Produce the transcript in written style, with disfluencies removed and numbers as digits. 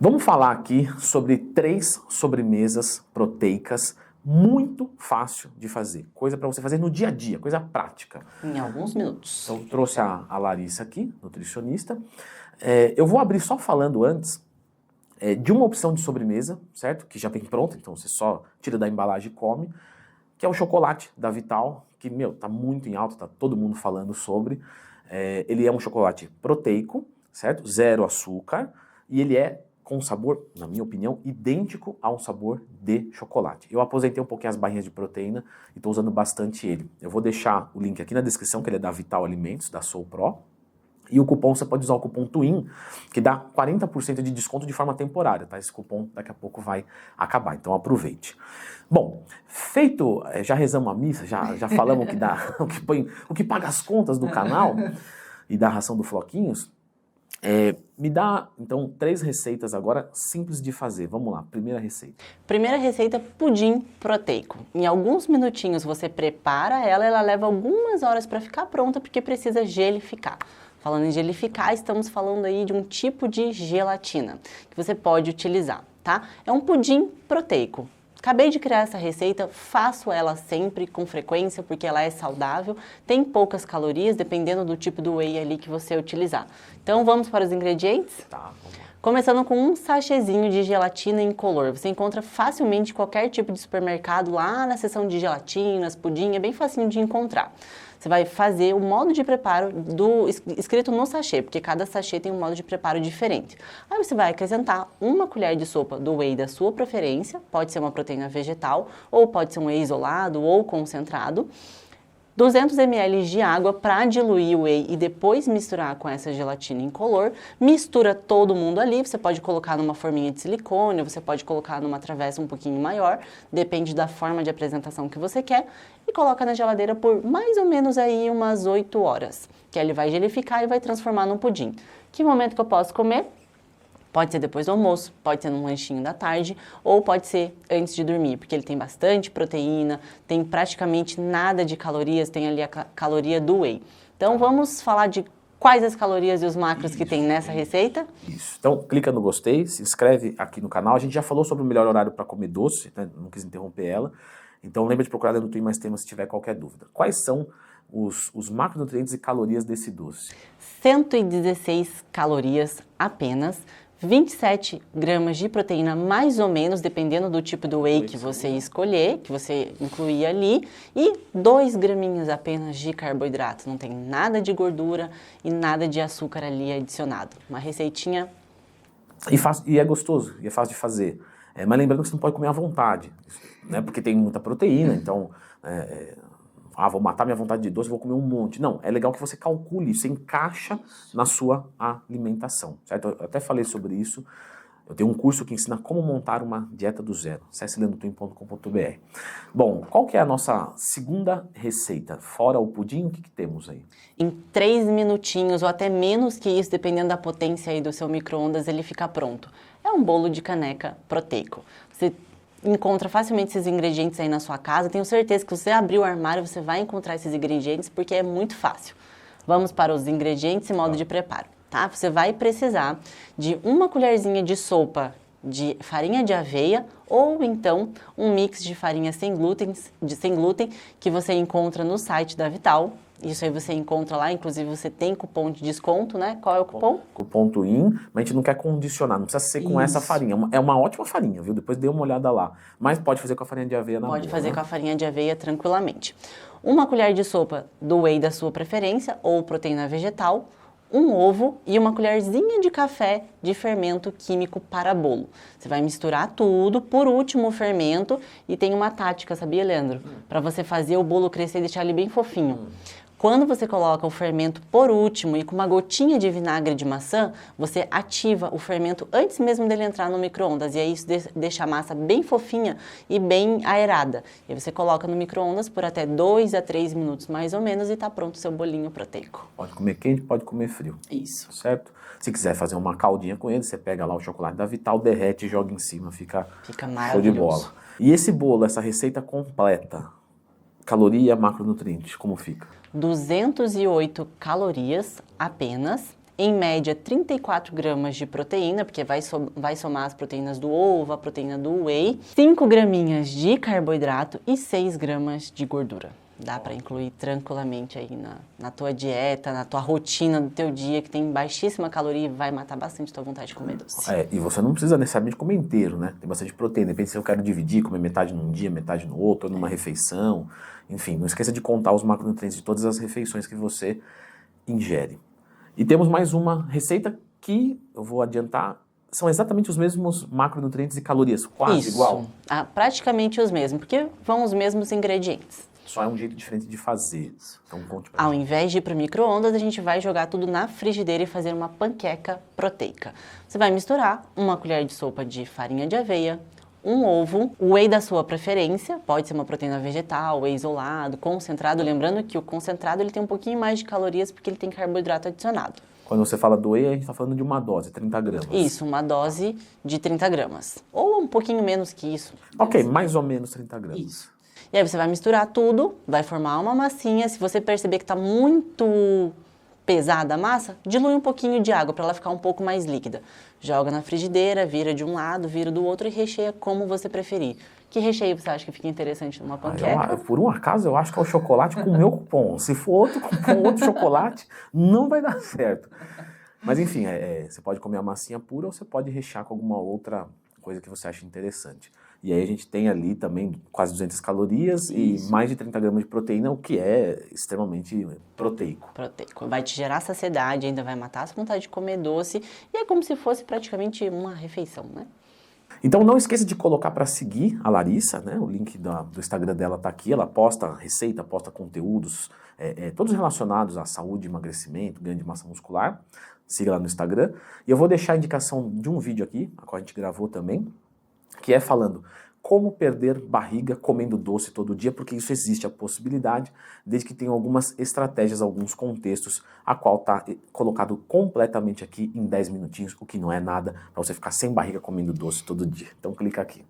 Vamos falar aqui sobre 3 sobremesas proteicas muito fácil de fazer. Coisa para você fazer no dia a dia, coisa prática. Em alguns minutos. Então, trouxe a Larissa aqui, nutricionista. Eu vou abrir só falando antes de uma opção de sobremesa, certo? Que já vem pronta, então você só tira da embalagem e come, que é o chocolate da Vital, que, tá muito em alta, tá todo mundo falando sobre. Ele é um chocolate proteico, certo? 0 açúcar, e ele é com sabor, na minha opinião, idêntico a um sabor de chocolate. Eu aposentei um pouquinho as barrinhas de proteína e estou usando bastante ele. Eu vou deixar o link aqui na descrição, que ele é da Vital Alimentos, da Soul Pro. E o cupom, você pode usar o cupom TWIN, que dá 40% de desconto de forma temporária, tá? Esse cupom daqui a pouco vai acabar, então aproveite. Bom, feito, já rezamos a missa, já falamos o que dá, o que paga as contas do canal e da ração do Floquinhos. Me dá, então, 3 receitas agora simples de fazer. Vamos lá, primeira receita. Primeira receita, pudim proteico. Em alguns minutinhos você prepara ela leva algumas horas para ficar pronta, porque precisa gelificar. Falando em gelificar, estamos falando aí de um tipo de gelatina que você pode utilizar, tá? É um pudim proteico. Acabei de criar essa receita, faço ela sempre, com frequência, porque ela é saudável, tem poucas calorias, dependendo do tipo do whey ali que você utilizar. Então vamos para os ingredientes? Tá, vamos lá. Começando com um sachêzinho de gelatina incolor. Você encontra facilmente em qualquer tipo de supermercado, lá na seção de gelatinas, pudim, é bem facinho de encontrar. Você vai fazer o modo de preparo escrito no sachê, porque cada sachê tem um modo de preparo diferente. Aí você vai acrescentar 1 colher de sopa do whey da sua preferência, pode ser uma proteína vegetal, ou pode ser um whey isolado ou concentrado. 200 ml de água para diluir o whey e depois misturar com essa gelatina incolor. Mistura todo mundo ali, você pode colocar numa forminha de silicone, você pode colocar numa travessa um pouquinho maior, depende da forma de apresentação que você quer, e coloca na geladeira por mais ou menos aí umas 8 horas, que ele vai gelificar e vai transformar num pudim. Que momento que eu posso comer? Pode ser depois do almoço, pode ser num lanchinho da tarde, ou pode ser antes de dormir, porque ele tem bastante proteína, tem praticamente nada de calorias, tem ali a caloria do whey. Então vamos falar de quais as calorias e os macros que tem nessa receita? Isso. Então clica no gostei, se inscreve aqui no canal. A gente já falou sobre o melhor horário para comer doce, né? Não quis interromper ela. Então lembra de procurar no Twin Mais Temas se tiver qualquer dúvida. Quais são os macronutrientes e calorias desse doce? 116 calorias apenas. 27 gramas de proteína, mais ou menos, dependendo do tipo do whey que você escolher, que você incluir ali, e 2 graminhos apenas de carboidrato. Não tem nada de gordura e nada de açúcar ali adicionado. Uma receitinha... E é gostoso, e é fácil de fazer. Mas lembrando que você não pode comer à vontade, né? Porque tem muita proteína, então... vou matar minha vontade de doce, vou comer um monte. Não, é legal que você calcule, você encaixa na sua alimentação, certo? Eu até falei sobre isso. Eu tenho um curso que ensina como montar uma dieta do zero. Acesse leandrotwin.com.br. Bom, qual que é a nossa segunda receita? Fora o pudim, o que temos aí? Em 3 minutinhos, ou até menos que isso, dependendo da potência aí do seu micro-ondas, ele fica pronto. É um bolo de caneca proteico. Você encontra facilmente esses ingredientes aí na sua casa. Tenho certeza que se você abrir o armário, você vai encontrar esses ingredientes, porque é muito fácil. Vamos para os ingredientes e modo de preparo, tá? Você vai precisar de 1 colherzinha de sopa de farinha de aveia, ou então um mix de farinha sem glúten que você encontra no site da Vital. Isso aí você encontra lá, inclusive você tem cupom de desconto, né? Qual é o cupom? Cupom TWIN, mas a gente não quer condicionar, não precisa ser com essa farinha. É uma ótima farinha, viu? Depois dê uma olhada lá. Mas pode fazer com a farinha de aveia na boa. Pode fazer com a farinha de aveia tranquilamente. 1 colher de sopa do whey da sua preferência, ou proteína vegetal, 1 ovo e 1 colherzinha de café de fermento químico para bolo. Você vai misturar tudo, por último o fermento, e tem uma tática, sabia, Leandro? Para você fazer o bolo crescer e deixar ele bem fofinho. Quando você coloca o fermento por último e com uma gotinha de vinagre de maçã, você ativa o fermento antes mesmo dele entrar no micro-ondas. E aí isso deixa a massa bem fofinha e bem aerada. E aí você coloca no micro-ondas por até 2 a 3 minutos mais ou menos e tá pronto o seu bolinho proteico. Pode comer quente, pode comer frio. Isso. Certo? Se quiser fazer uma caldinha com ele, você pega lá o chocolate da Vital, derrete e joga em cima. Fica maravilhoso. Show de bola. E esse bolo, essa receita completa, caloria, macronutrientes, como fica? 208 calorias apenas, em média 34 gramas de proteína, porque vai somar as proteínas do ovo, a proteína do whey, 5 graminhas de carboidrato e 6 gramas de gordura. Dá para incluir tranquilamente aí na tua dieta, na tua rotina do teu dia, que tem baixíssima caloria e vai matar bastante tua vontade de comer doce. E você não precisa necessariamente comer inteiro, né? Tem bastante proteína. Depende se eu quero dividir, comer metade num dia, metade no outro, ou numa refeição. Enfim, não esqueça de contar os macronutrientes de todas as refeições que você ingere. E temos mais uma receita que eu vou adiantar. São exatamente os mesmos macronutrientes e calorias, quase igual. Praticamente os mesmos, porque vão os mesmos ingredientes. Só é um jeito diferente de fazer. Então conte pra Ao gente. invés de ir para o micro-ondas, a gente vai jogar tudo na frigideira e fazer uma panqueca proteica. Você vai misturar uma colher de sopa de farinha de aveia, um ovo, o whey da sua preferência, pode ser uma proteína vegetal, whey isolado, concentrado. Lembrando que o concentrado ele tem um pouquinho mais de calorias porque ele tem carboidrato adicionado. Quando você fala do whey, a gente está falando de uma dose, 30 gramas. Isso, uma dose de 30 gramas. Ou um pouquinho menos que isso. Ok, mais ou menos 30 gramas. Isso. E aí você vai misturar tudo, vai formar uma massinha. Se você perceber que está muito pesada a massa, dilui um pouquinho de água para ela ficar um pouco mais líquida. Joga na frigideira, vira de um lado, vira do outro e recheia como você preferir. Que recheio você acha que fica interessante numa panqueca? Por um acaso, eu acho que é o chocolate com o meu cupom. Se for outro cupom, outro chocolate, não vai dar certo. Mas enfim, você pode comer a massinha pura ou você pode rechear com alguma outra coisa que você acha interessante. E aí a gente tem ali também quase 200 calorias e mais de 30 gramas de proteína, o que é extremamente proteico. Proteico. Vai te gerar saciedade, ainda vai matar a sua vontade de comer doce. E é como se fosse praticamente uma refeição, né? Então não esqueça de colocar para seguir a Larissa, né? O link do Instagram dela está aqui. Ela posta receita, posta conteúdos, todos relacionados à saúde, emagrecimento, ganho de massa muscular. Siga lá no Instagram. E eu vou deixar a indicação de um vídeo aqui, a qual a gente gravou também, que é falando como perder barriga comendo doce todo dia, porque isso existe a possibilidade, desde que tenha algumas estratégias, alguns contextos, a qual está colocado completamente aqui em 10 minutinhos, o que não é nada, para você ficar sem barriga comendo doce todo dia. Então clica aqui.